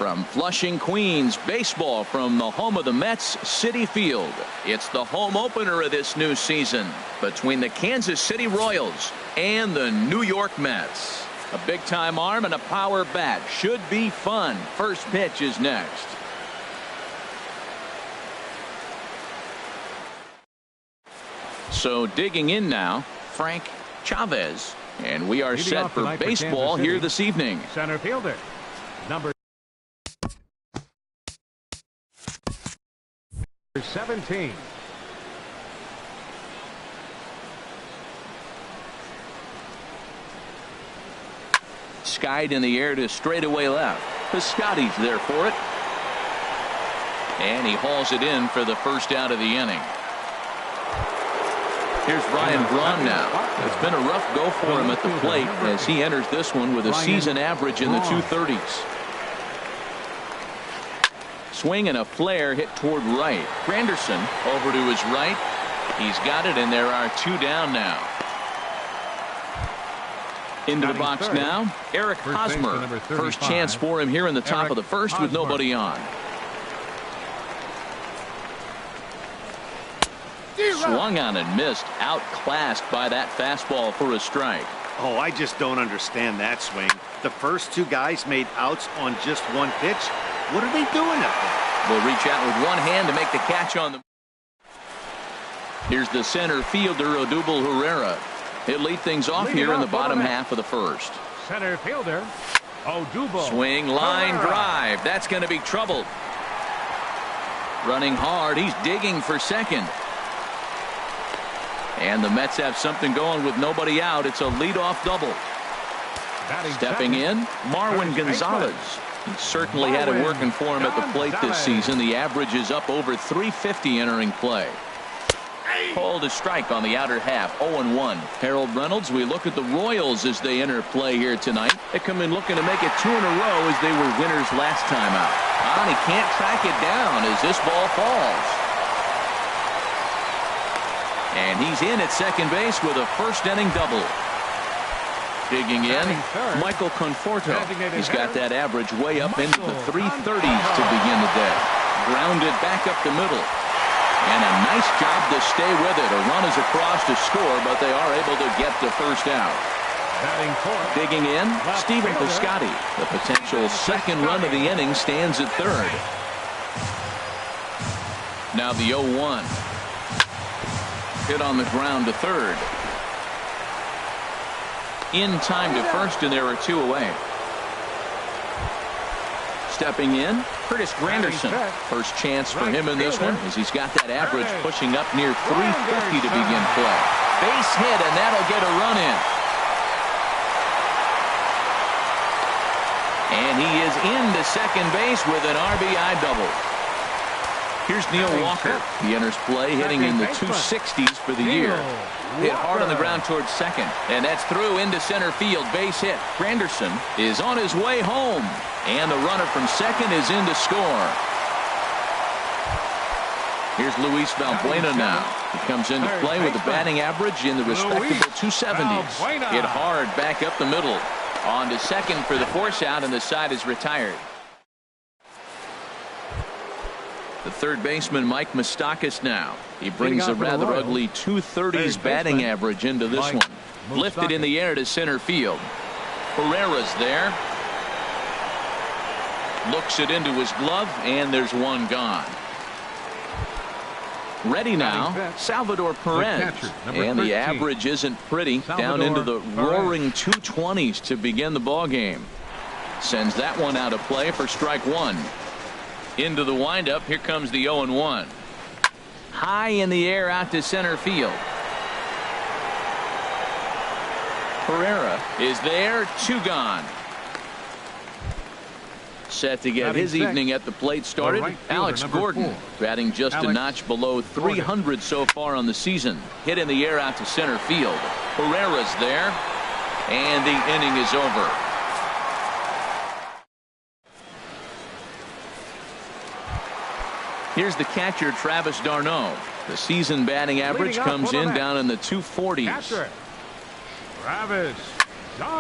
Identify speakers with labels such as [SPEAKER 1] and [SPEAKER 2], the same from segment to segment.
[SPEAKER 1] From Flushing, Queens, baseball from the home of the Mets, Citi Field. It's the home opener of this new season between the Kansas City Royals and the New York Mets. A big-time arm and a power bat. Should be fun. First pitch is next. So digging in now, Frank Chavez. And we are set for baseball here this evening.
[SPEAKER 2] Center fielder, number 17.
[SPEAKER 1] Skied in the air to straightaway left. Piscotty's there for it. And he hauls it in for the first out of the inning. Here's Ryan Braun now. It's been a rough go for him at the plate as he enters this one with a season average in the 230s. Swing and a flare hit toward right. Granderson over to his right. He's got it, and there are two down now. Into the box now, Eric Hosmer. First chance for him here in the top of the first with nobody on. Swung on and missed. Outclassed by that fastball for a strike.
[SPEAKER 3] Oh, I just don't understand that swing. The first two guys made outs on just one pitch. What are they doing up there?
[SPEAKER 1] Will reach out with one hand to make the catch on the. Here's the center fielder, Odubel Herrera. He'll lead things off here in the bottom half of the first.
[SPEAKER 2] Center fielder, Odubel.
[SPEAKER 1] Swing, line drive. That's going to be trouble. Running hard. He's digging for second. And the Mets have something going with nobody out. It's a leadoff double. Stepping in, Marwin Gonzalez. He certainly had it working for him at the plate this season. The average is up over 350 entering play. Called a strike on the outer half. 0-1. Harold Reynolds, we look at the Royals as they enter play here tonight. They come in looking to make it two in a row as they were winners last time out. And he can't track it down as this ball falls. And he's in at second base with a first inning double. Digging in, Michael Conforto. He's got that average way up into the 330s to begin the day. Grounded back up the middle. And a nice job to stay with it. A run is across to score, but they are able to get the first out. Digging in, Stephen Piscotty. The potential second run of the inning stands at third. Now the 0-1. Hit on the ground to third. In time to first, and there are two away. Stepping in, Curtis Granderson. First chance for him in this one as he's got that average pushing up near 350 to begin play. Base hit, and that'll get a run in. And he is into second base with an RBI double. Here's Neil Walker. He enters play hitting in the 260s for the year. Hit hard on the ground towards second. And that's through into center field. Base hit. Granderson is on his way home. And the runner from second is in to score. Here's Luis Valbuena now. He comes into play with a batting average in the respectable 270s. Hit hard back up the middle. On to second for the force out, and the side is retired. The third baseman, Mike Moustakas, now. He brings a rather ugly 230s batting average into this one. Lifted in the air to center field. Herrera's there. Looks it into his glove, and there's one gone. Ready now, Salvador Perez. And the average isn't pretty. Down into the roaring 220s to begin the ball game. Sends that one out of play for strike one. Into the windup. Here comes the 0-1. High in the air out to center field. Herrera is there. Two gone. Set to get his evening at the plate started. Alex Gordon batting just a notch below 300 so far on the season. Hit in the air out to center field. Herrera's there. And the inning is over. Here's the catcher, Travis d'Arnaud. The season batting average comes in down in the 240s.
[SPEAKER 2] Travis.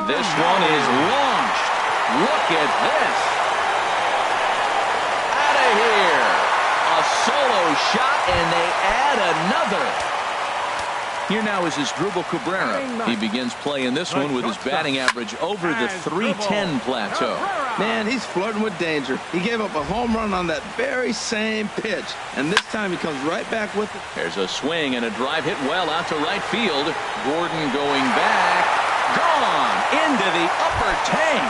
[SPEAKER 1] This one is launched. Look at this. shot, and they add another. Here now is Asdrubal Cabrera. He begins playing this one with his batting average over the .310 plateau.
[SPEAKER 4] Man, he's flirting with danger. He gave up a home run on that very same pitch, and this time he comes right back with it.
[SPEAKER 1] There's a swing and a drive hit well out to right field. Gordon going back. Gone into the upper tank.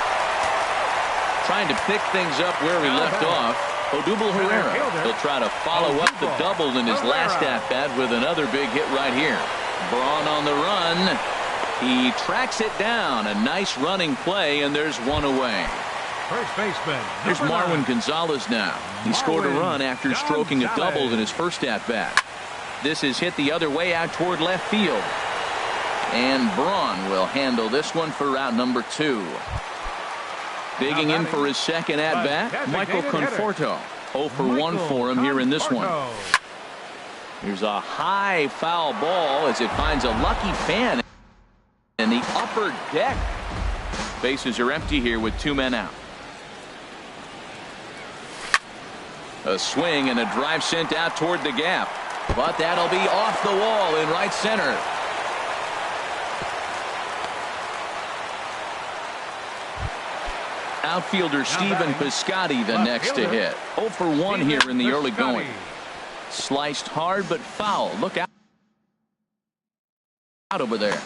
[SPEAKER 1] Trying to pick things up where he left off. Odubel Herrera. He'll try to follow up the double in his last at-bat with another big hit right here. Braun on the run. He tracks it down. A nice running play, and there's one away.
[SPEAKER 2] First baseman.
[SPEAKER 1] Here's Marwin Gonzalez now. He scored a run after stroking a double in his first at-bat. This is hit the other way out toward left field. And Braun will handle this one for route number 2. Digging in for his second at-bat, Michael Conforto. 0 for 1 for him here in this one. Here's a high foul ball as it finds a lucky fan in the upper deck. Bases are empty here with 2 men out. A swing and a drive sent out toward the gap. But that'll be off the wall in right center. Outfielder Stephen Piscotty the next to hit. 0 for 1 here in the early going. Sliced hard but foul. Look out over there.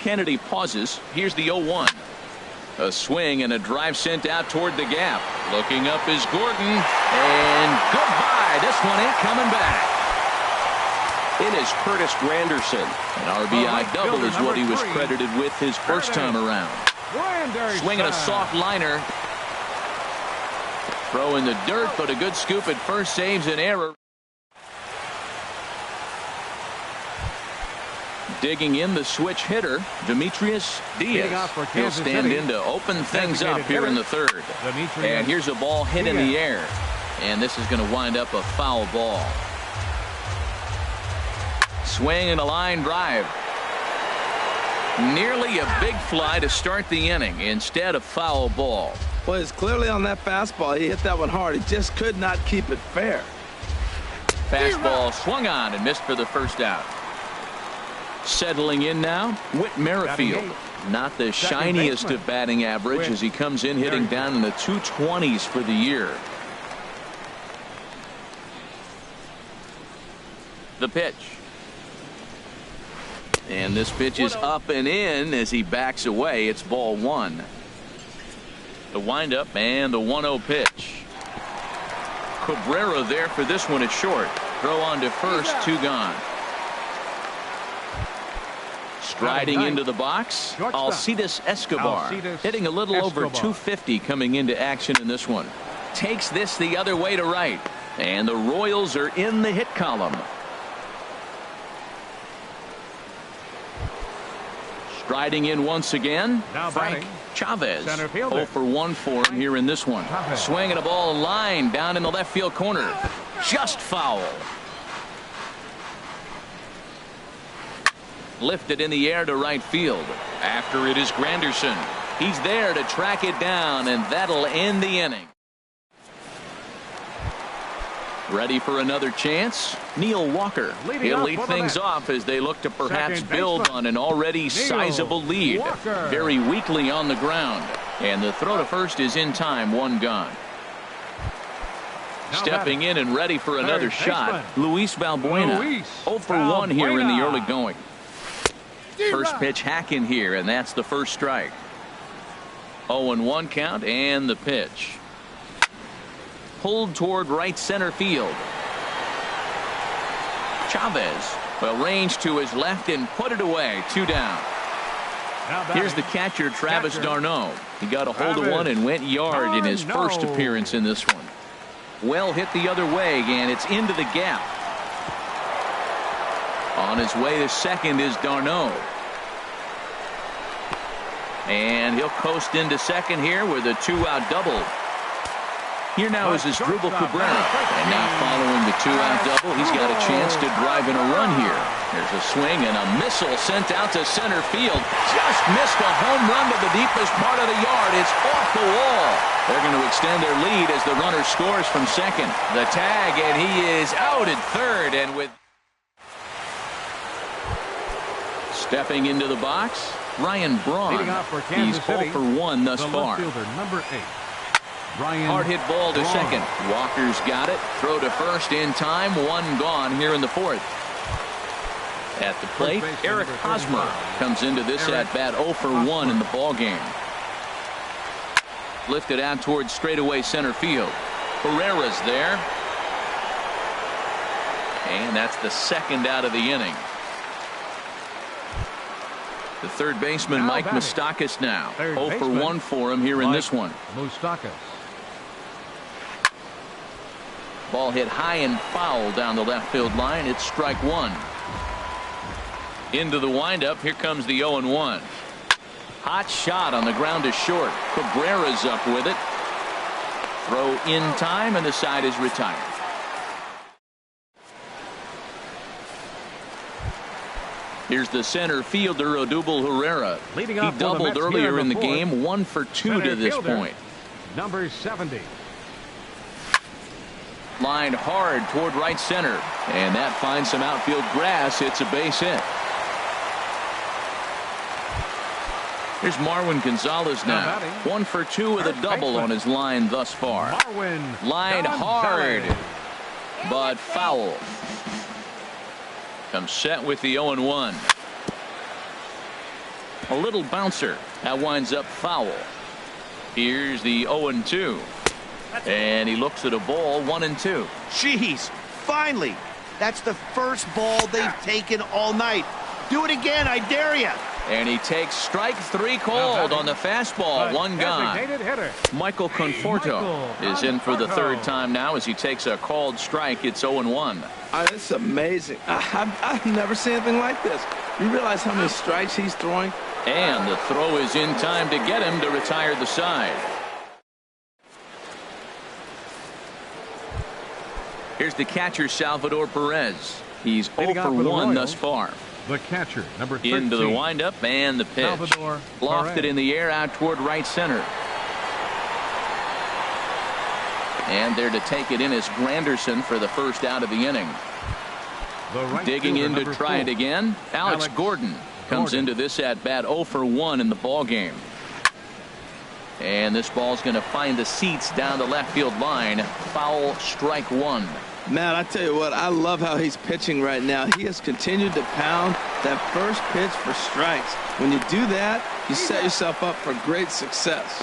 [SPEAKER 1] Kennedy pauses. Here's the 0-1. A swing and a drive sent out toward the gap. Looking up is Gordon. And goodbye. This one ain't coming back. It is Curtis Granderson. An RBI double is what he was credited with his first time around. Swinging a soft liner. Throw in the dirt, but a good scoop at first saves an error. Digging in the switch hitter, Demetrius Diaz. He'll stand in to open things up here in the third. And here's a ball hit in the air. And this is going to wind up a foul ball. Swing and a line drive. Nearly a big fly to start the inning. Instead, a foul ball.
[SPEAKER 4] Well, it's clearly on that fastball. He hit that one hard. He just could not keep it fair.
[SPEAKER 1] Fastball swung on and missed for the first out. Settling in now, Whit Merrifield. Not the shiniest of batting average as he comes in hitting down in the 220s for the year. The pitch. And this pitch is up and in as he backs away. It's ball 1. The windup and the 1-0 pitch. Cabrera there for this one at short. Throw on to first, 2 gone. Striding into the box, Alcides Escobar. Hitting a little over 250 coming into action in this one. Takes this the other way to right. And the Royals are in the hit column. Striding in once again, Frank Chavez. 0 for 1 for him here in this one. Swinging a ball line down in the left field corner. Just foul. Lifted in the air to right field. After it is Granderson. He's there to track it down, and that'll end the inning. Ready for another chance? Neil Walker. He'll lead things off as they look to perhaps build on an already sizable lead. Very weakly on the ground. And the throw to first is in time, 1 gone. Stepping in and ready for another shot, Luis Valbuena. 0 for 1 here in the early going. First pitch hack in here, and that's the first strike. 0-1 count, and the pitch. Pulled toward right center field. Chavez will range to his left and put it away. 2 down. Here's the catcher, Travis d'Arnaud. He got a hold of one and went yard in his first appearance in this one. Well hit the other way, and it's into the gap. On his way to second is d'Arnaud. And he'll coast into second here with a 2-out double. Here now is Asdrubal Cabrera. And now following the two-out double, he's got a chance to drive in a run here. There's a swing and a missile sent out to center field. Just missed a home run to the deepest part of the yard. It's off the wall. They're going to extend their lead as the runner scores from second. The tag, and he is out at third. And with stepping into the box, Ryan Braun. He's 0 for 1 thus far.
[SPEAKER 2] Number 8.
[SPEAKER 1] Hard hit ball to second. Walker's got it. Throw to first in time. One gone here in the fourth. At the plate, Eric Hosmer comes into this at bat 0 for 1 in the ball game. Lifted out towards straightaway center field. Herrera's there. And that's the second out of the inning. The third baseman, Mike Moustakas, now 0 for 1 for him here in this one.
[SPEAKER 2] Moustakas.
[SPEAKER 1] Ball hit high and foul down the left field line. It's strike one. Into the windup. Here comes the 0-1. Hot shot on the ground to short. Cabrera's up with it. Throw in time, and the side is retired. Here's the center fielder, Odubel Herrera. He doubled earlier in the game, 1 for 2 to this point.
[SPEAKER 2] Number 70.
[SPEAKER 1] Lined hard toward right center, and that finds some outfield grass. It's a base hit. Here's Marwin Gonzalez now, 1 for 2 with a double on his line thus far. Lined hard, but foul. Comes set with the 0-1. A little bouncer. That winds up foul. Here's the 0-2. And he looks at a ball, 1-2.
[SPEAKER 3] Jeez, finally. That's the first ball they've taken all night. Do it again, I dare you.
[SPEAKER 1] And he takes strike 3 called on the fastball. 1 gone. Michael Conforto is in for the third time now as he takes a called strike. It's 0-1.
[SPEAKER 4] It's amazing. I've never seen anything like this. You realize how many strikes he's throwing?
[SPEAKER 1] And the throw is in time to get him to retire the side. Here's the catcher, Salvador Perez. He's 0 for 1 thus far.
[SPEAKER 2] The catcher, number 13.
[SPEAKER 1] Into the windup and the pitch.
[SPEAKER 2] Salvador
[SPEAKER 1] Lofted in the air out toward right center. And there to take it in is Granderson for the first out of the inning. Digging in to try it again. Alex Gordon comes into this at bat 0 for 1 in the ball game. And this ball's going to find the seats down the left field line. Foul, strike 1.
[SPEAKER 4] Man, I tell you what, I love how he's pitching right now. He has continued to pound that first pitch for strikes. When you do that, you set yourself up for great success.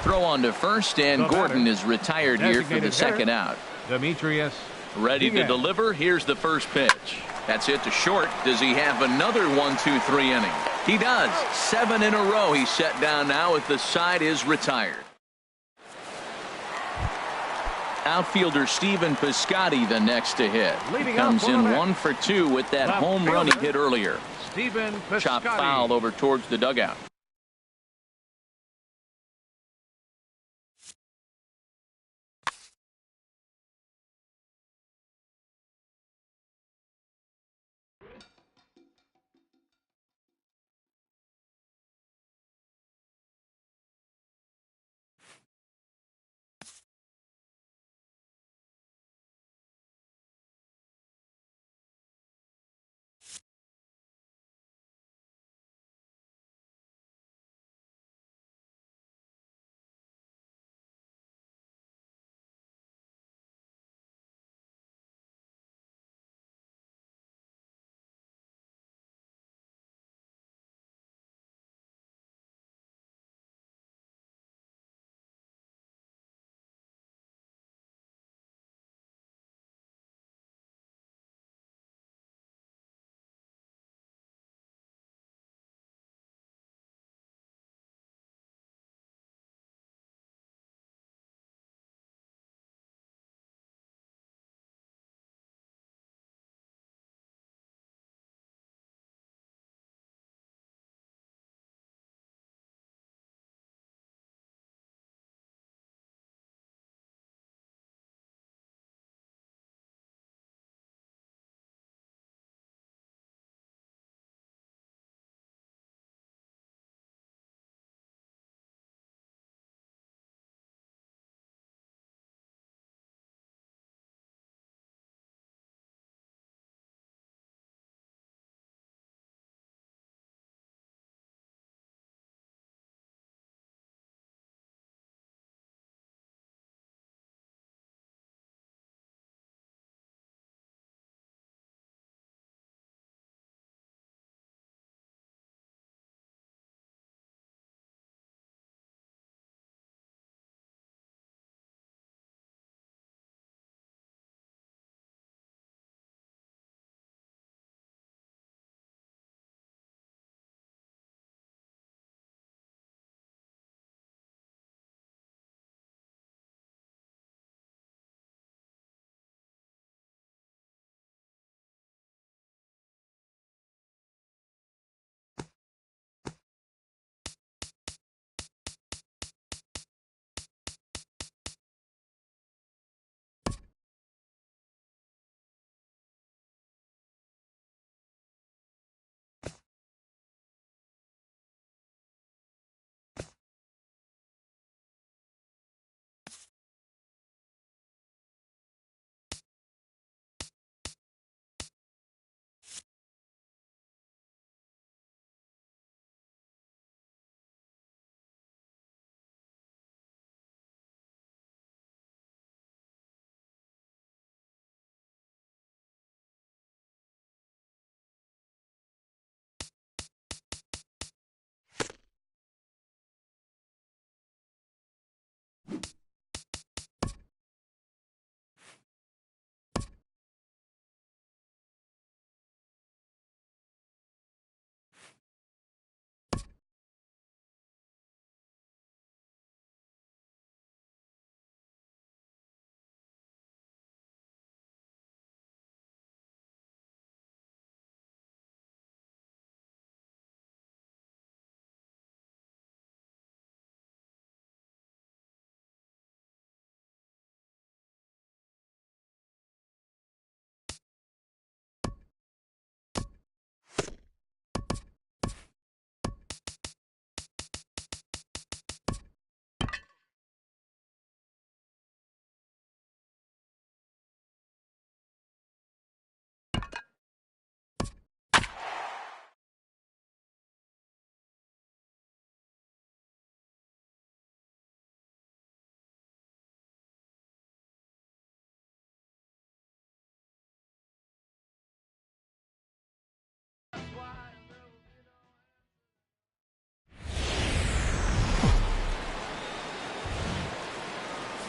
[SPEAKER 1] Throw on to first, and Gordon is retired here for the second out.
[SPEAKER 2] Demetrius.
[SPEAKER 1] Ready to deliver. Here's the first pitch. That's it to short. Does he have another 1-2-3 inning? He does. 7 in a row he's set down now as the side is retired. Outfielder Stephen Piscotty the next to hit. He comes in 1 for 2 with that home run he hit earlier. Chop foul over towards the dugout.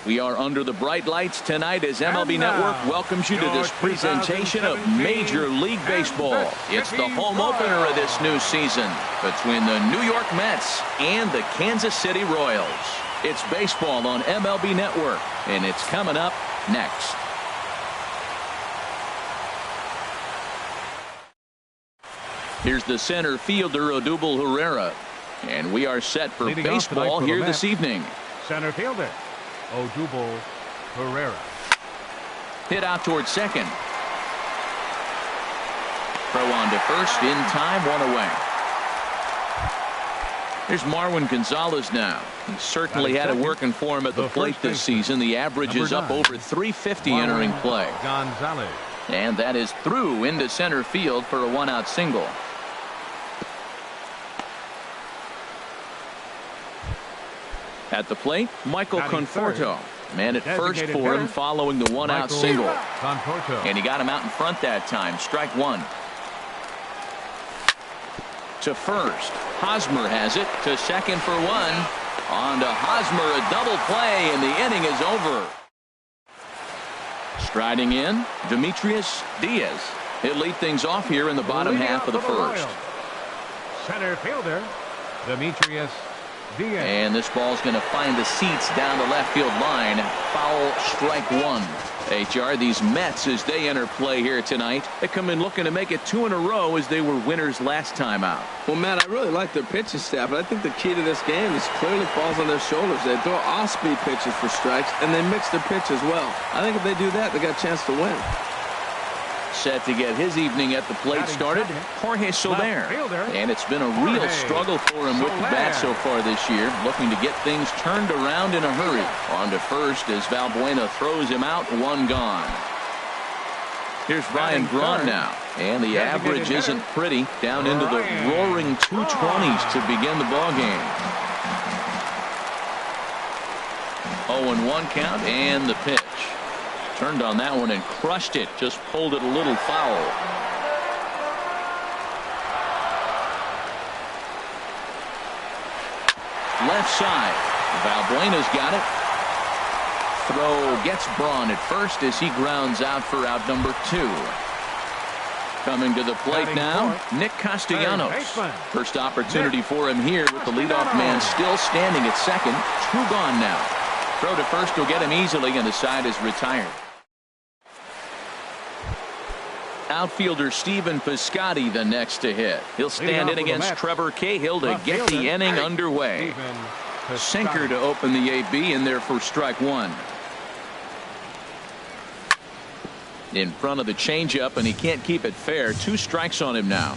[SPEAKER 1] We are under the bright lights tonight as MLB Network welcomes you to this presentation of Major League Baseball. It's the home opener of this new season between the New York Mets and the Kansas City Royals. It's baseball on MLB Network, and it's coming up next. Here's the center fielder, Odubel Herrera, and we are set for
[SPEAKER 2] Leading
[SPEAKER 1] baseball
[SPEAKER 2] for
[SPEAKER 1] here this evening.
[SPEAKER 2] Center fielder, Odubel Herrera.
[SPEAKER 1] Hit out towards second. Throw on to first in time, one away. Here's Marwin Gonzalez now. He certainly had it working for him at the plate this season. The average is up over 350 entering play.
[SPEAKER 2] Gonzalez.
[SPEAKER 1] And that is through into center field for a one-out single. At the plate, Michael Conforto. Man at first for him following the one-out single. And he got him out in front that time. Strike one. To first. Hosmer has it. To second for one. On to Hosmer, a double play, and the inning is over. Striding in, Demetrius Diaz. He'll lead things off here in the bottom half of the first.
[SPEAKER 2] Center fielder, Demetrius Diaz.
[SPEAKER 1] And this ball's going to find the seats down the left field line. Foul, strike one. HR, these Mets, as they enter play here tonight, they come in looking to make it 2 in a row as they were winners last time out.
[SPEAKER 4] Well, Matt, I really like their pitching staff, but I think the key to this game is clearly falls on their shoulders. They throw off-speed pitches for strikes, and they mix their pitch as well. I think if they do that, they got a chance to win.
[SPEAKER 1] Set to get his evening at the plate started, Jorge Soler. And it's been a real struggle for him with the bat so far this year, looking to get things turned around in a hurry. On to first as Valbuena throws him out, one gone. Here's Ryan Braun now, and the average isn't pretty, down into the roaring 220s to begin the ballgame. 0-1 count, and the pitch. Turned on that one and crushed it. Just pulled it a little foul. Left side. Valbuena's got it. Throw gets Braun at first as he grounds out for out number 2. Coming to the plate now, Nick Castellanos. First opportunity for him here with the leadoff man still standing at second. 2 gone now. Throw to first will get him easily, and the side is retired. Outfielder Stephen Piscotty the next to hit. He'll stand in against Trevor Cahill to get the inning underway. Sinker to open the AB in there for strike one. In front of the changeup, and he can't keep it fair. 2 strikes on him now.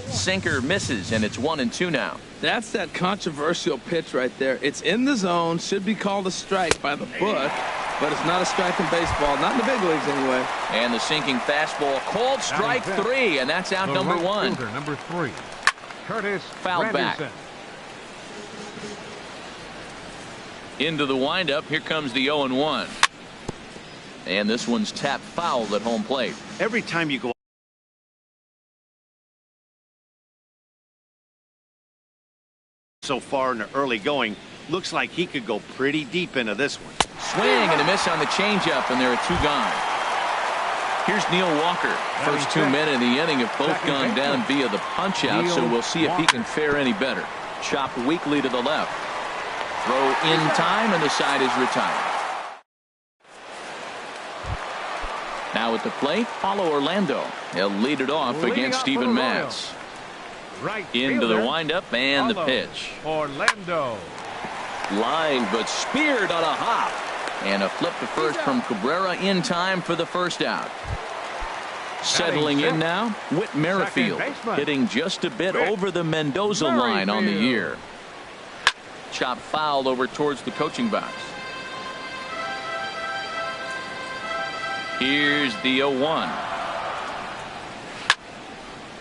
[SPEAKER 1] Sinker misses, and it's 1-2 now.
[SPEAKER 4] That's that controversial pitch right there. It's in the zone, should be called a strike by the book, but it's not a strike in baseball, not in the big leagues anyway.
[SPEAKER 1] And the sinking fastball called strike 3, and that's out number 1.
[SPEAKER 2] Number 3, Curtis
[SPEAKER 1] fouled back. Into the windup. Here comes the 0-1. And this one's tapped foul at home plate.
[SPEAKER 3] Every time you go so far in the early going, looks like he could go pretty deep into this one.
[SPEAKER 1] Swing and a miss on the changeup, and there are 2 gone. Here's Neil Walker. First 2 men in the inning have both gone down via the punch out, so we'll see if he can fare any better. Chopped weakly to the left. Throw in time, and the side is retired. Now at the plate, Paulo Orlando. He'll lead it off against Steven Matz. Into the windup and the pitch.
[SPEAKER 2] Orlando.
[SPEAKER 1] Line but speared on a hop. And a flip to first from Cabrera in time for the first out. Settling in now, Whit Merrifield, hitting just a bit over the Mendoza line on the year. Chop foul over towards the coaching box. Here's the 0-1.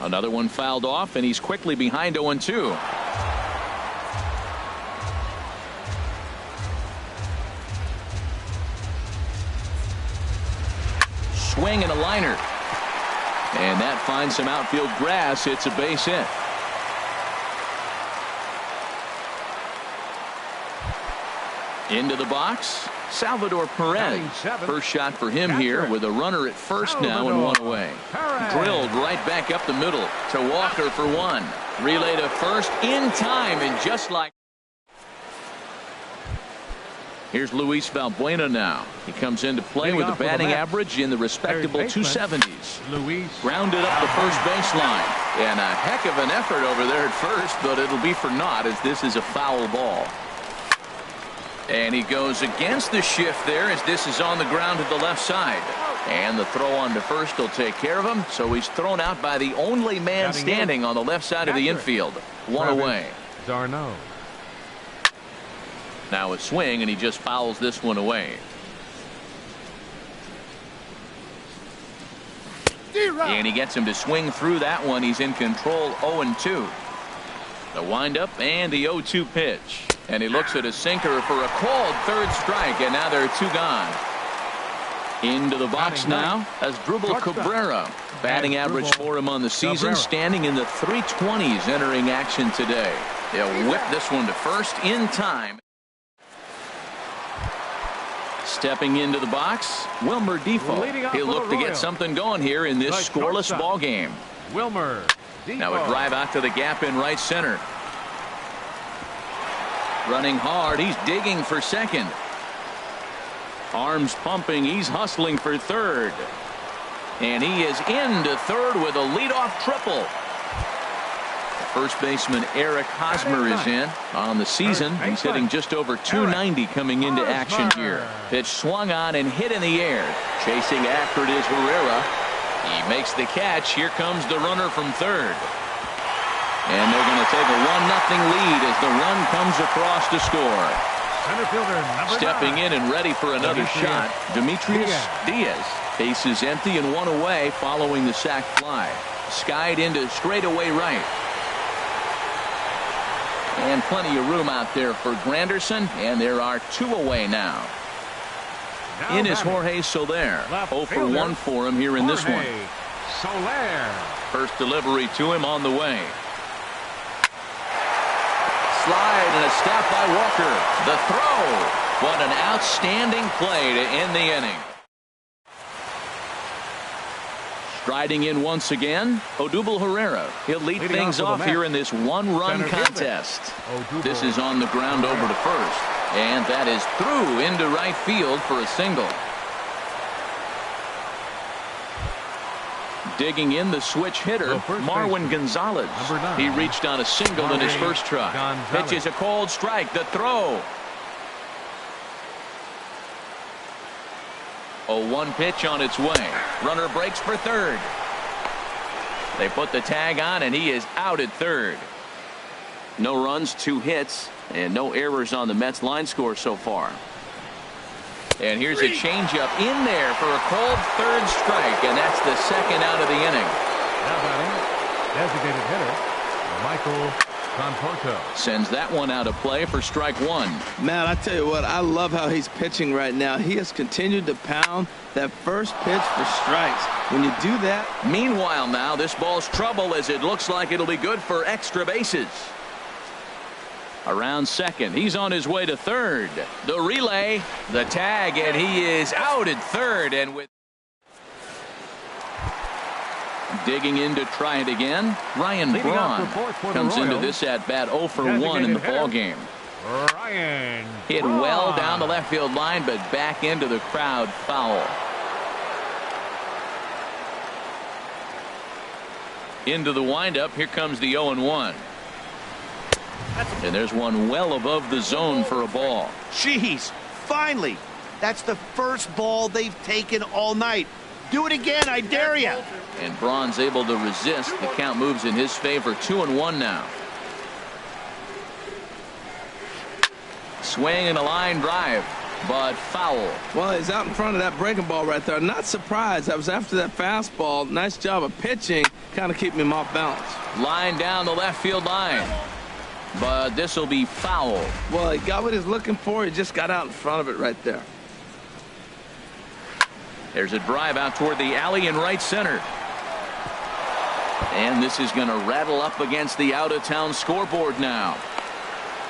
[SPEAKER 1] Another one fouled off, and he's quickly behind 0-2. Swing and a liner. And that finds some outfield grass. It's a base hit. Into the box, Salvador Perez. First shot for him here with a runner at first now and one away. Drilled right back up the middle to Walker for one. Relay to first in time, and just like. Here's Luis Valbuena now. He comes into play with a batting average in the respectable 270s. Grounded up the first baseline. And a heck of an effort over there at first, but it'll be for naught as this is a foul ball. And he goes against the shift there as this is on the ground to the left side. And the throw on to first will take care of him. So he's thrown out by the only man standing on the left side of the infield. One away. Now a swing, and he just fouls this one away. And he gets him to swing through that one. He's in control 0-2. The windup and the 0-2 pitch. And he looks at a sinker for a called third strike, and now there are two gone. Into the box now as Dribble Cabrera. Batting average for him on the season standing in the 320s entering action today. He'll whip this one to first in time. Stepping into the box, Wilmer Defoe. He'll look to get something going here in this scoreless ball game. Now a drive out to the gap in right center. Running hard, he's digging for second. Arms pumping, he's hustling for third. And he is into third with a leadoff triple. First baseman Eric Hosmer is in. On the season, he's hitting just over 290 coming into action here. Pitch swung on and hit in the air. Chasing after it is Herrera. He makes the catch. Here comes the runner from third. And they're going to take a 1-0 lead as the run comes across to score. Stepping in and ready for another shot, Demetrius Diaz. Base is empty and one away following the sac fly. Skied into straightaway right. And plenty of room out there for Granderson, and there are two away now. In is Jorge Soler. 0 for 1 for him here in this one. First delivery to him on the way. Slide and a stop by Walker. The throw. What an outstanding play to end the inning. Striding in once again, Odubel Herrera. He'll lead things off here in this one-run contest. This is on the ground over to first. And that is through into right field for a single. Digging in the switch hitter, Marwin Gonzalez. He reached on a single in his first try. Pitch is a cold strike. The throw. 0-1 pitch on its way. Runner breaks for third. They put the tag on, and he is out at third. No runs, 2 hits, and no errors on the Mets line score so far. And here's a changeup in there for a called third strike, and that's the second out of the inning.
[SPEAKER 2] Now batting, designated hitter, Michael Conforto.
[SPEAKER 1] Sends that one out of play for strike one.
[SPEAKER 4] Man, I tell you what, I love how he's pitching right now. He has continued to pound that first pitch for strikes. When you do that.
[SPEAKER 1] Meanwhile now, this ball's trouble as it looks like it'll be good for extra bases. Around second, he's on his way to third. The relay, the tag, and he is out at third. And with digging in to try it again, Ryan Braun comes into this at bat 0 for 1 in the ball game. Hit well down the left field line, but back into the crowd foul. Into the windup, here comes the 0-1. And there's one well above the zone for a ball.
[SPEAKER 3] Jeez, finally. That's the first ball they've taken all night. Do it again, I dare you.
[SPEAKER 1] And Braun's able to resist. The count moves in his favor. 2-1 now. Swing and a line drive, but foul.
[SPEAKER 4] Well, he's out in front of that breaking ball right there. Not surprised. That was after that fastball. Nice job of pitching, kind of keeping him off balance.
[SPEAKER 1] Line down the left field line. But this will be foul.
[SPEAKER 4] Well, he got what he's looking for. He just got out in front of it right there.
[SPEAKER 1] There's a drive out toward the alley in right center. And this is going to rattle up against the out-of-town scoreboard now.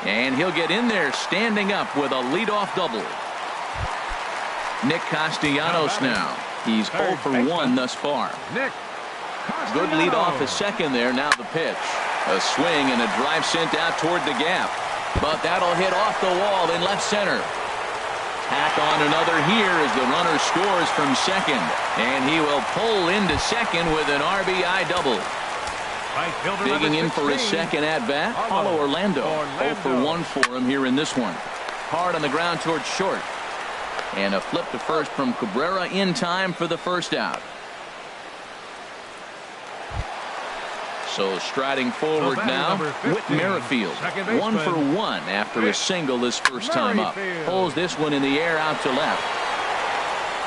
[SPEAKER 1] And he'll get in there standing up with a leadoff double. Nick Castellanos now. He's 0 for 1 thus far. Good lead off his second there. Now the pitch. A swing and a drive sent out toward the gap. But that'll hit off the wall in left center. Tack on another here as the runner scores from second. And he will pull into second with an RBI double. Digging in for his second at-bat, Paulo Orlando. 0 for 1 for him here in this one. Hard on the ground towards short. And a flip to first from Cabrera in time for the first out. So striding forward now, Whit Merrifield. 1 for 1 after a single his first time up. Pulls this one in the air out to left.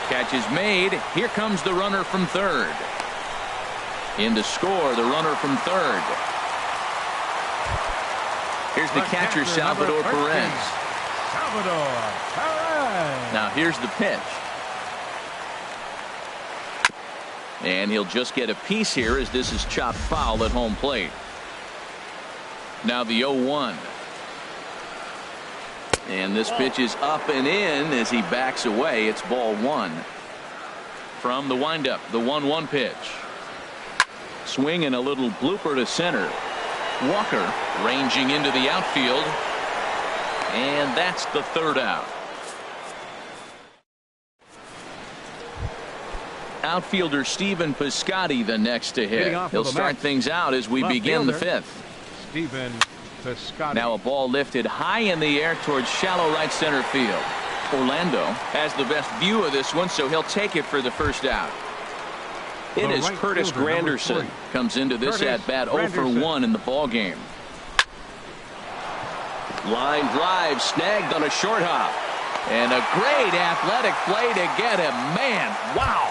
[SPEAKER 1] Catch is made. Here comes the runner from third. In to score, the runner from third. Here's the catcher, Salvador Perez. Now here's the pitch. And he'll just get a piece here as this is chopped foul at home plate. Now the 0-1. And this pitch is up and in as he backs away. It's ball one. From the windup, the 1-1 pitch. Swing and a little blooper to center. Walker ranging into the outfield. And that's the third out. Outfielder Stephen Piscotty the next to hit. He'll start things out as we begin the fifth.
[SPEAKER 2] Stephen Piscotty.
[SPEAKER 1] Now a ball lifted high in the air towards shallow right center field. Orlando has the best view of this one, so he'll take it for the first out. It is Curtis Granderson comes into this at bat 0 for 1 in the ball game. Line drive snagged on a short hop, and a great athletic play to get him. Man, wow.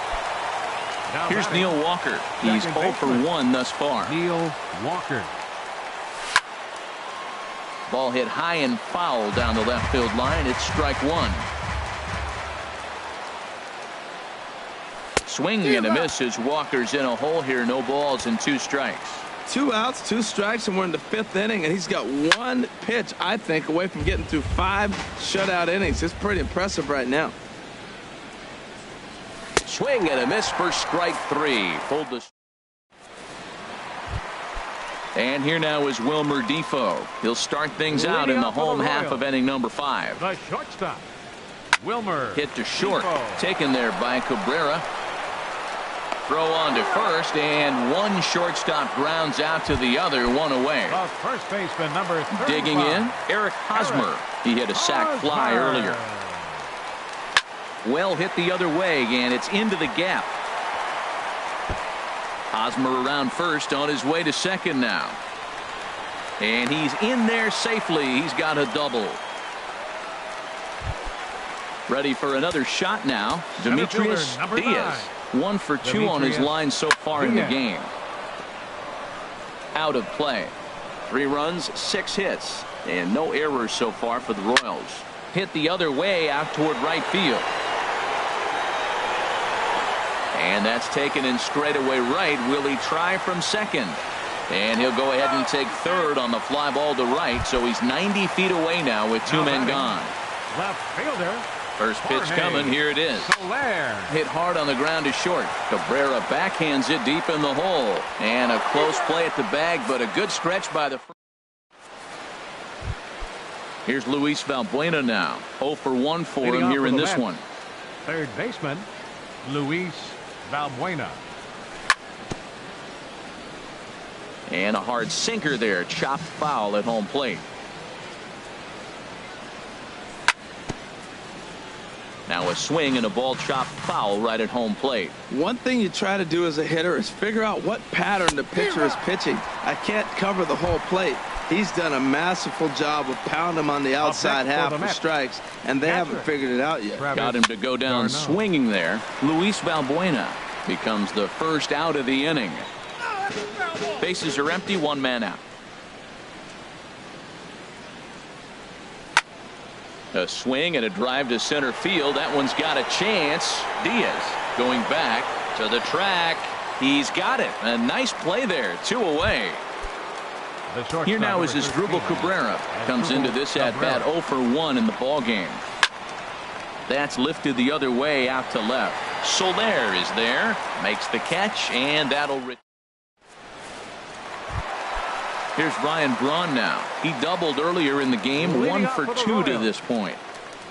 [SPEAKER 1] Here's Neil Walker. He's 0 for 1 thus far.
[SPEAKER 2] Neil Walker.
[SPEAKER 1] Ball hit high and foul down the left field line. It's strike one. Swing and a miss as Walker's in a hole here. No balls and 2 strikes.
[SPEAKER 4] 2 outs, 2 strikes, and we're in the 5th inning, and he's got 1 pitch, I think, away from getting through 5 shutout innings. It's pretty impressive right now.
[SPEAKER 1] Swing and a miss for strike 3. Pulled the. And here now is Wilmer Defoe. He'll start things out in the home half of inning number 5.
[SPEAKER 2] The shortstop, Wilmer.
[SPEAKER 1] Hit to short.
[SPEAKER 2] Defoe.
[SPEAKER 1] Taken there by Cabrera. Throw on to first, and one shortstop grounds out to the other, 1 away.
[SPEAKER 2] The first baseman, number 35.
[SPEAKER 1] Digging in, Eric Hosmer. He hit a sac fly earlier. Well hit the other way, and it's into the gap. Hosmer around first, on his way to second now. And he's in there safely. He's got a double. Ready for another shot now. Demetrius Diaz. 1 for 2 on his line so far in the game. Out of play. 3 runs, 6 hits, and no errors so far for the Royals. Hit the other way out toward right field. And that's taken in straightaway right. Will he try from second? And he'll go ahead and take third on the fly ball to right. So he's 90 feet away now with 2 men gone.
[SPEAKER 2] Left fielder.
[SPEAKER 1] First pitch coming. Here it is. Hit hard on the ground to short. Cabrera backhands it deep in the hole. And a close play at the bag, but a good stretch by the. Here's Luis Valbuena now. 0 for 1 for him here in this one.
[SPEAKER 2] Third baseman, Luis Valbuena.
[SPEAKER 1] And a hard sinker there. Chopped foul at home plate. Now a swing and a ball chopped foul right at home plate.
[SPEAKER 4] One thing you try to do as a hitter is figure out what pattern the pitcher is pitching. I can't cover the whole plate. He's done a masterful job of pounding him on the outside half for strikes, and they haven't figured it out yet.
[SPEAKER 1] Got him to go down swinging there. Luis Valbuena becomes the first out of the inning. Bases are empty, 1 man out. A swing and a drive to center field. That one's got a chance. Diaz going back to the track. He's got it. A nice play there. 2 away. Here now is Asdrubal Cabrera. Comes into this at-bat 0 for 1 in the ballgame. That's lifted the other way out to left. Soler is there. Makes the catch, and that'll... Here's Ryan Braun now. He doubled earlier in the game. 1 for 2 to this point.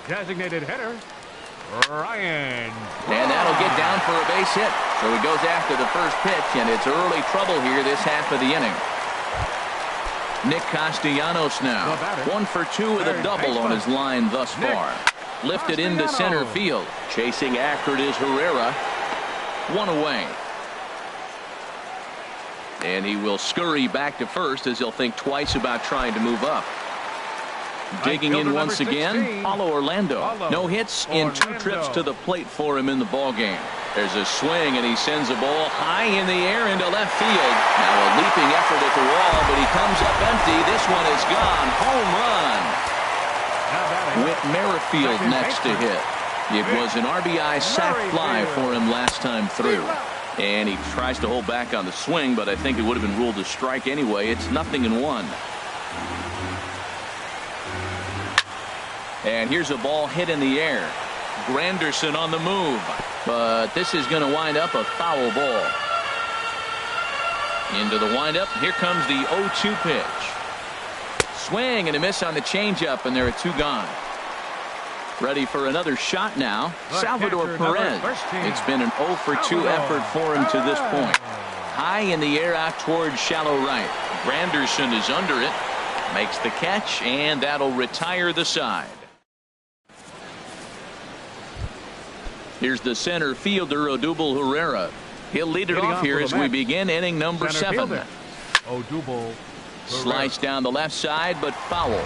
[SPEAKER 2] Designated hitter, Ryan.
[SPEAKER 1] And that'll get down for a base hit. So he goes after the first pitch, and it's early trouble here this half of the inning. Nick Castellanos now. 1 for 2 with a double on his line thus far. Lifted into center field. Chasing after it is Herrera. 1 away. And he will scurry back to first as he'll think twice about trying to move up. Digging in once again, Paulo Orlando. No hits in 2 trips to the plate for him in the ballgame. There's a swing, and he sends a ball high in the air into left field. Now a leaping effort at the wall, but he comes up empty. This one is gone. Home run. Whit Merrifield next to hit. It was an RBI sac fly for him last time through. And he tries to hold back on the swing, but I think it would have been ruled a strike anyway. It's 0-1. And here's a ball hit in the air. Granderson on the move. But this is going to wind up a foul ball. Into the windup. Here comes the 0-2 pitch. Swing and a miss on the changeup, and there are 2 gone. Ready for another shot now. Salvador Perez. It's been an 0 for 2 effort for him to this point. High in the air out towards shallow right. Granderson is under it. Makes the catch, and that'll retire the side. Here's the center fielder, Odubel Herrera. He'll lead it off here as we begin inning number 7.
[SPEAKER 2] Odubel.
[SPEAKER 1] Slice down the left side, but foul.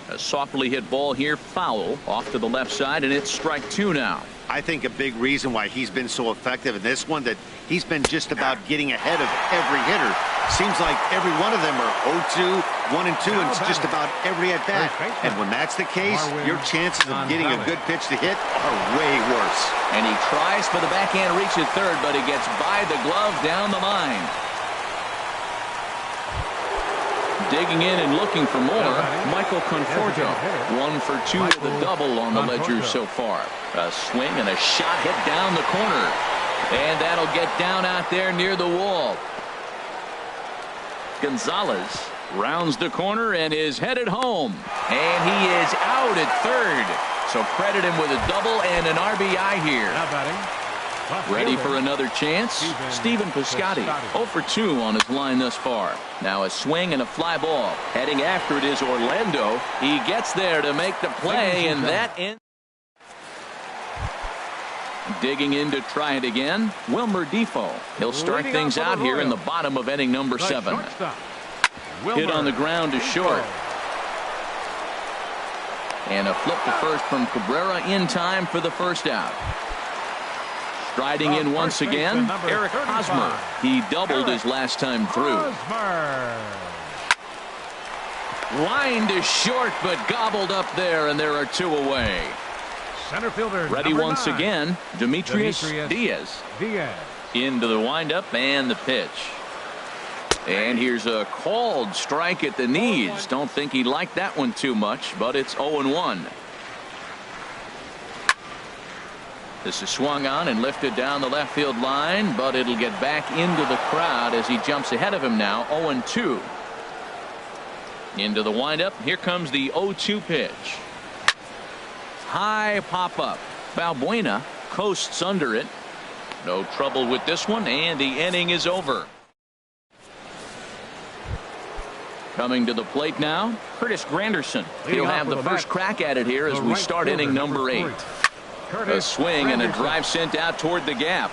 [SPEAKER 1] A softly hit ball here, foul, off to the left side, and it's strike 2 now.
[SPEAKER 3] I think a big reason why he's been so effective in this one, that he's been just about getting ahead of every hitter. Seems like every one of them are 0-2, 1 and 2, and it's just about every at bat. And when that's the case, your chances of getting a good pitch to hit are way worse.
[SPEAKER 1] And he tries for the backhand reach at third, but he gets by the glove down the line. Digging in and looking for more, Michael Conforto. 1 for 2 with a double on the ledger so far. A swing and a shot hit down the corner. And that'll get down out there near the wall. Gonzalez rounds the corner and is headed home. And he is out at third. So credit him with a double and an RBI here. Ready for another chance? Stephen Piscotty. 0 for 2 on his line thus far. Now a swing and a fly ball. Heading after it is Orlando. He gets there to make the play, and that ends. Digging in to try it again, Wilmer Defoe. He'll start things out here in the bottom of inning number 7. Hit on the ground to short. And a flip to first from Cabrera in time for the first out. Striding in once again, Eric Hosmer. He doubled his last time through. Line to short, but gobbled up there, and there are 2 away.
[SPEAKER 2] Center fielder.
[SPEAKER 1] Ready once again, Demetrius Diaz. Into the windup and the pitch. And here's a called strike at the knees. Don't think he liked that one too much, but it's 0-1. This is swung on and lifted down the left field line, but it'll get back into the crowd as he jumps ahead of him now. 0-2. Into the windup. Here comes the 0-2 pitch. High pop up. Balbuena coasts under it. No trouble with this one, and the inning is over. Coming to the plate now, Curtis Granderson. He'll have the first crack at it here as we start inning number 8. A swing and a drive sent out toward the gap.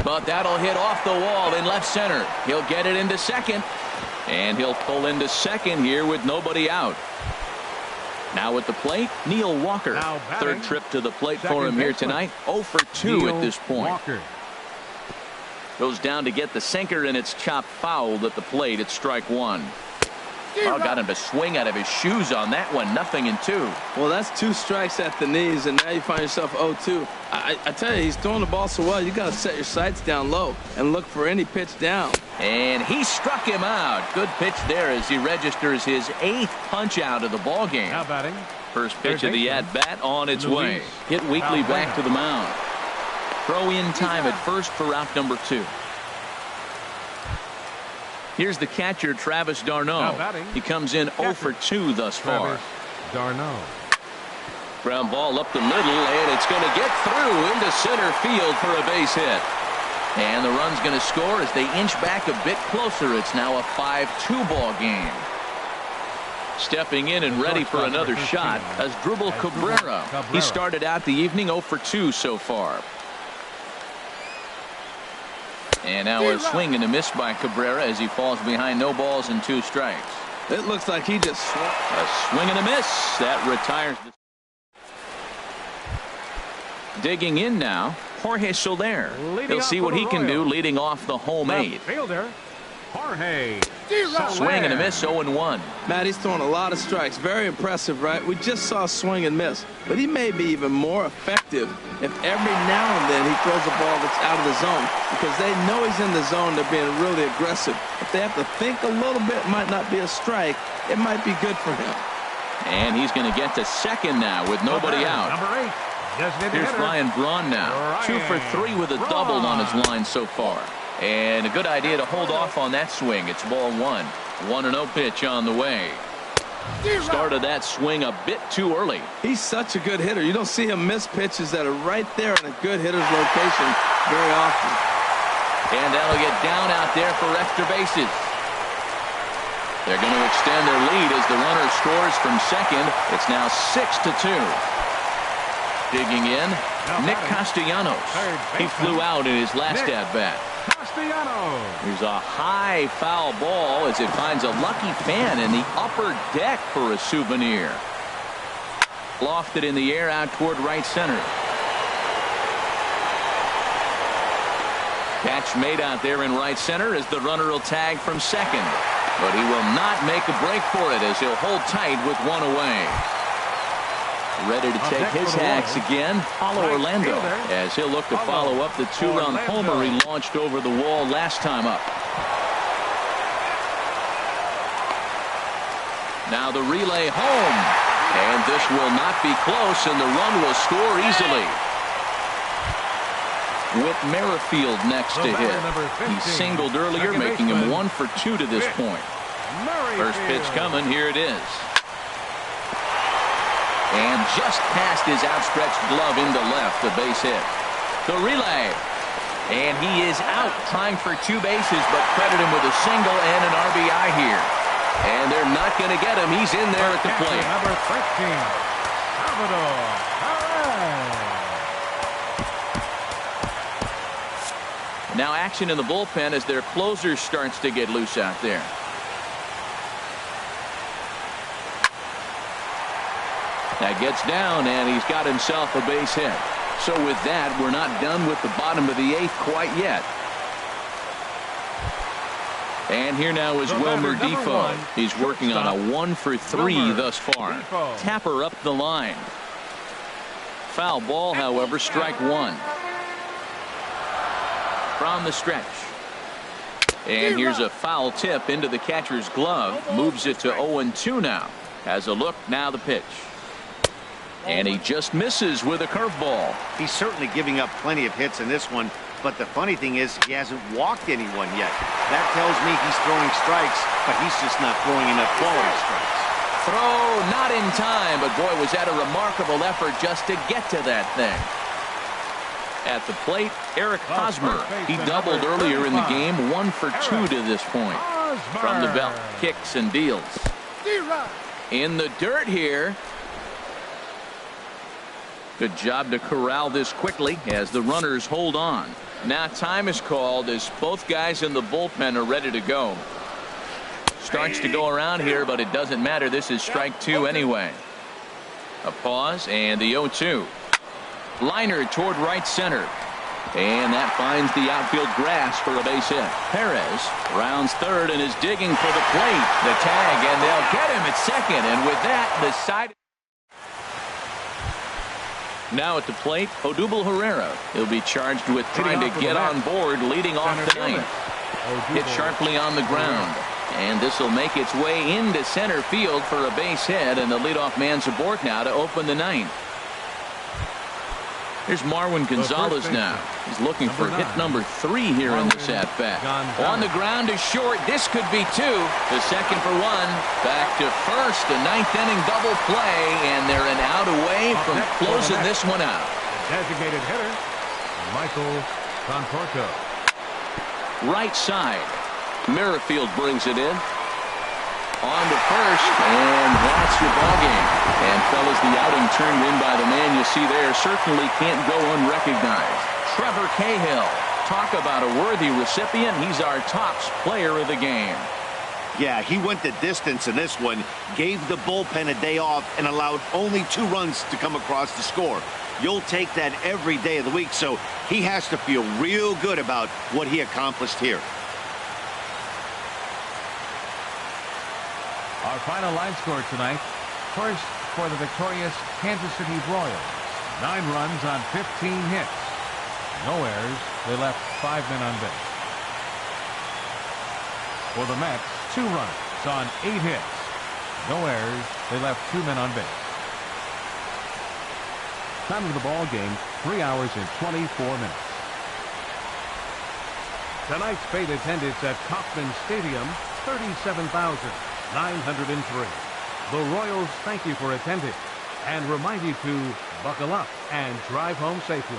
[SPEAKER 1] But that'll hit off the wall in left center. He'll get it into second. And he'll pull into second here with nobody out. Now at the plate, Neil Walker. Third trip to the plate for him here tonight. 0 for 2 at this point. Goes down to get the sinker, and it's chopped foul at the plate. It's strike 1. Oh, got him to swing out of his shoes on that one. 0-2.
[SPEAKER 4] Well, that's 2 strikes at the knees, and now you find yourself 0-2. I tell you, he's throwing the ball so well, you got to set your sights down low and look for any pitch down.
[SPEAKER 1] And he struck him out. Good pitch there as he registers his 8th punch out of the ball game.
[SPEAKER 2] Now batting.
[SPEAKER 1] First pitch of the at-bat on its way. Hit weakly back to the mound. Throw in time at first for out number 2. Here's the catcher, Travis d'Arnaud. He comes in 0 for 2 thus far.
[SPEAKER 2] d'Arnaud.
[SPEAKER 1] Ground ball up the middle, and it's going to get through into center field for a base hit. And the run's going to score as they inch back a bit closer. It's now a 5-2 ball game. Stepping in and ready for another shot as Dribble Cabrera. He started out the evening 0 for 2 so far. And now a swing and a miss by Cabrera as he falls behind no balls and 2 strikes.
[SPEAKER 4] It looks like he just swung.
[SPEAKER 1] A swing and a miss. That retires. Digging in now, Jorge Soler. He'll see what he can do leading off the home 8.
[SPEAKER 2] Fielder, Jorge.
[SPEAKER 1] Swing and a miss, 0-1.
[SPEAKER 4] Matt, he's throwing a lot of strikes. Very impressive, right? We just saw swing and miss. But he may be even more effective if every now and then he throws a ball that's out of the zone. Because they know he's in the zone. They're being really aggressive. If they have to think a little bit, it might not be a strike. It might be good for him.
[SPEAKER 1] And he's going to get to second now with nobody out.
[SPEAKER 2] Number 8.
[SPEAKER 1] Here's Ryan Braun now. 2 for 3 with a double on his line so far. And a good idea to hold off on that swing. It's ball 1. 1-0 pitch on the way. Started that swing a bit too early.
[SPEAKER 4] He's such a good hitter. You don't see him miss pitches that are right there in a good hitter's location very often.
[SPEAKER 1] And that'll get down out there for extra bases. They're going to extend their lead as the runner scores from second. It's now 6-2. Digging in, Nick Castellanos. He flew out in his last at-bat. Here's a high foul ball as it finds a lucky fan in the upper deck for a souvenir. Lofted in the air out toward right center. Catch made out there in right center as the runner will tag from second. But he will not make a break for it as he'll hold tight with 1 away. Ready to take his hacks again, Paulo Orlando, as he'll look to follow up the 2-run homer he launched over the wall last time up. Now the relay home, and this will not be close, and the run will score easily. With Merrifield next to hit. He singled earlier, making him 1 for 2 to this point. First pitch coming, here it is. And just past his outstretched glove into left, the base hit. The relay. And he is out trying for 2 bases, but credit him with a single and an RBI here. And they're not going to get him. He's in there at the plate.
[SPEAKER 2] Number 13, Salvador.
[SPEAKER 1] Now action in the bullpen as their closer starts to get loose out there. That gets down, and he's got himself a base hit. So with that, we're not done with the bottom of the 8th quite yet. And here now is Wilmer Defoe. He's working on a 1 for 3 thus far. Tapper up the line. Foul ball, however, strike 1. From the stretch. And here's a foul tip into the catcher's glove. Moves it to 0-2 now. Has a look, now the pitch. And he just misses with a curveball.
[SPEAKER 3] He's certainly giving up plenty of hits in this one, but the funny thing is he hasn't walked anyone yet. That tells me he's throwing strikes, but he's just not throwing enough quality strikes.
[SPEAKER 1] Throw not in time, but boy, was that a remarkable effort just to get to that thing. At the plate, Eric Hosmer. He doubled earlier in the game, 1 for 2 to this point. From the belt, kicks and deals. In the dirt here. Good job to corral this quickly as the runners hold on. Now time is called as both guys in the bullpen are ready to go. Starts to go around here, but it doesn't matter. This is strike 2 anyway. A pause and the 0-2. Liner toward right center. And that finds the outfield grass for a base hit. Perez rounds third and is digging for the plate. The tag, and they'll get him at second. And with that, the side. Now at the plate, Odubel Herrera. He'll be charged with trying to get on board, leading off the ninth. Hit sharply on the ground. And this will make its way into center field for a base hit, and the leadoff man's aboard now to open the ninth. Here's Marwin Gonzalez now. He's looking for hit number 3 here in this at-bat. On the ground to short. This could be 2. The second for 1. Back to first. A ninth-inning double play, and they're an out away from closing this one out.
[SPEAKER 2] Designated hitter, Michael Conforto.
[SPEAKER 1] Right side. Merrifield brings it in. On to first, and that's your ballgame. And fellas, the outing turned in by the man you see there certainly can't go unrecognized. Trevor Cahill. Talk about a worthy recipient. He's our tops player of the game.
[SPEAKER 3] Yeah, he went the distance in this one, gave the bullpen a day off, and allowed only 2 runs to come across the score. You'll take that every day of the week, so he has to feel real good about what he accomplished here.
[SPEAKER 2] Our final line score tonight. First for the victorious Kansas City Royals. 9 runs on 15 hits. No errors. They left 5 men on base. For the Mets, 2 runs on 8 hits. No errors. They left 2 men on base. Time of the ball game, 3 hours and 24 minutes. Tonight's paid attendance at Kauffman Stadium, 37,903. The Royals thank you for attending and remind you to buckle up and drive home safely.